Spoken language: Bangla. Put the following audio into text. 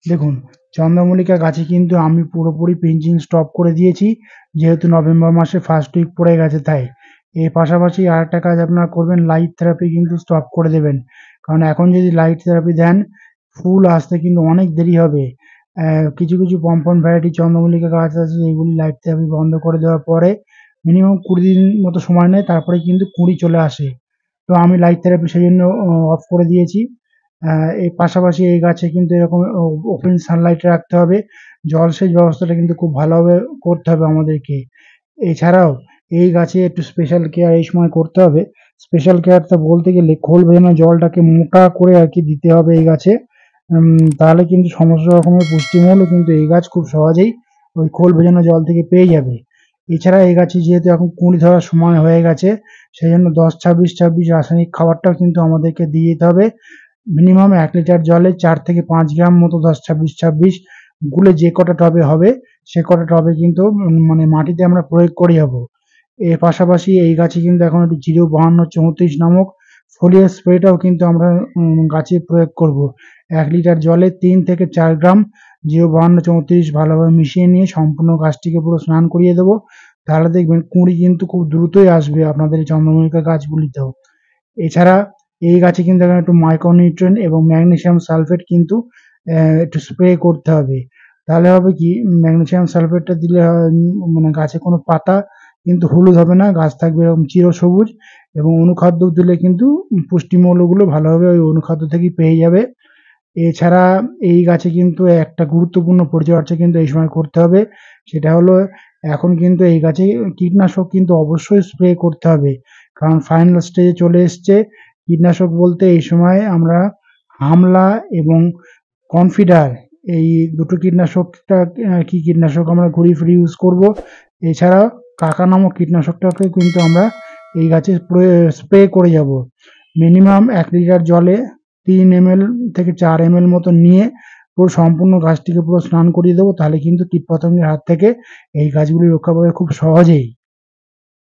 দেখুন, চন্দ্রমল্লিকা গাছে কিন্তু আমি পুরোপুরি পিঞ্চিং স্টপ করে দিয়েছি, যেহেতু নভেম্বর মাসে ফার্স্ট উইক পড়ে গেছে তাই। এর পাশাপাশি আরেকটা কাজ আপনারা করবেন, লাইট থেরাপি কিন্তু স্টপ করে দেবেন। কারণ এখন যদি লাইট থেরাপি দেন, ফুল আসতে কিন্তু অনেক দেরি হবে। কিছু, কিছু পমপম ভ্যারাইটি চন্দ্রমল্লিকা গাছ আছে যেগুলি লাইট থেরাপি বন্ধ করে দেওয়ার পরে মিনিমাম ২০ দিন মতো সময় নেয়, তারপরে কিন্তু কুঁড়ি চলে আসে। তো আমি লাইট থেরাপি সেজন্য অফ করে দিয়েছি। এর পাশাপাশি এই গাছে কিন্তু এরকম ওপেন সানলাইটে রাখতে হবে। জলসেচ ব্যবস্থাটা কিন্তু খুব ভালোভাবে করতে হবে আমাদেরকে। এছাড়াও এই গাছে একটু স্পেশাল কেয়ার এই সময় করতে হবে। স্পেশাল কেয়ারটা বলতে গেলে খোল ভেজানো জলটাকে মোটা করে আরকি দিতে হবে এই গাছে। তাহলে কিন্তু সমস্ত রকমের পুষ্টিমূল্য কিন্তু এই গাছ খুব সহজেই ওই খোল ভেজানো জল থেকে পেয়ে যাবে। এছাড়া এই গাছে যেহেতু এখন কুঁড়ি ধরার সময় হয়ে গেছে, সেজন্য ১০-২৬-২৬ রাসায়নিক খাবারটাও কিন্তু আমাদেরকে দিয়ে দিতে হবে। মিনিমাম ১ লিটার জলে ৪ থেকে ৫ গ্রাম মতো ১০-২৬-২৬ গুলে যে কটা টবে হবে, সে কটা টবে কিন্তু মানে মাটিতে আমরা প্রয়োগ করে যাবো। এর পাশাপাশি এই গাছে কিন্তু এখন একটু ০৫২-৩৪ নামক ফোলিয়ার স্প্রেটাও কিন্তু আমরা গাছে প্রয়োগ করব। ১ লিটার জলে ৩ থেকে ৪ গ্রাম ০৫২-৩৪ ভালোভাবে মিশিয়ে নিয়ে সম্পূর্ণ গাছটিকে পুরো স্নান করিয়ে দেবো। তাহলে দেখবেন কুঁড়ি কিন্তু খুব দ্রুতই আসবে আপনাদের এই চন্দ্রমল্লিকা গাছগুলিতেও। এছাড়া এই গাছে কিন্তু এখন একটু মাইক্রোনিউট্রিয়েন্ট এবং ম্যাগনেসিয়াম সালফেট কিন্তু একটু স্প্রে করতে হবে। তাহলে হবে কি, ম্যাগনেসিয়াম সালফেটটা দিলে মানে গাছে কোনো পাতা কিন্তু হলুদ হবে না, গাছ থাকবে এরকম চিরসবুজ। এবং অনুখাদ্য দিলে কিন্তু পুষ্টিমূল্যগুলো ভালোভাবে ওই অনুখাদ্য থেকেই পেয়ে যাবে। এছাড়া এই গাছে কিন্তু একটা গুরুত্বপূর্ণ পরিচর্যা কিন্তু এই সময় করতে হবে। সেটা হলো, এখন কিন্তু এই গাছে কীটনাশক কিন্তু অবশ্যই স্প্রে করতে হবে। কারণ ফাইনাল স্টেজে চলে এসছে। কীটনাশক বলতে এই সময় আমরা আমলা এবং কনফিডার, এই দুটো কীটনাশকটা কি কীটনাশক আমরা ঘুরিয়ে ফিরিয়ে ইউজ করব। এছাড়া কাকা নামক কীটনাশকটাকেও কিন্তু আমরা এই গাছে স্প্রে করে যাব। মিনিমাম ১ লিটার জলে ৩ ml থেকে ৪ ml মতো নিয়ে পুরো সম্পূর্ণ গাছটিকে পুরো স্নান করিয়ে দেবো। তাহলে কিন্তু কীটপতঙ্গের হাত থেকে এই গাছগুলি রক্ষা পাবে খুব সহজেই।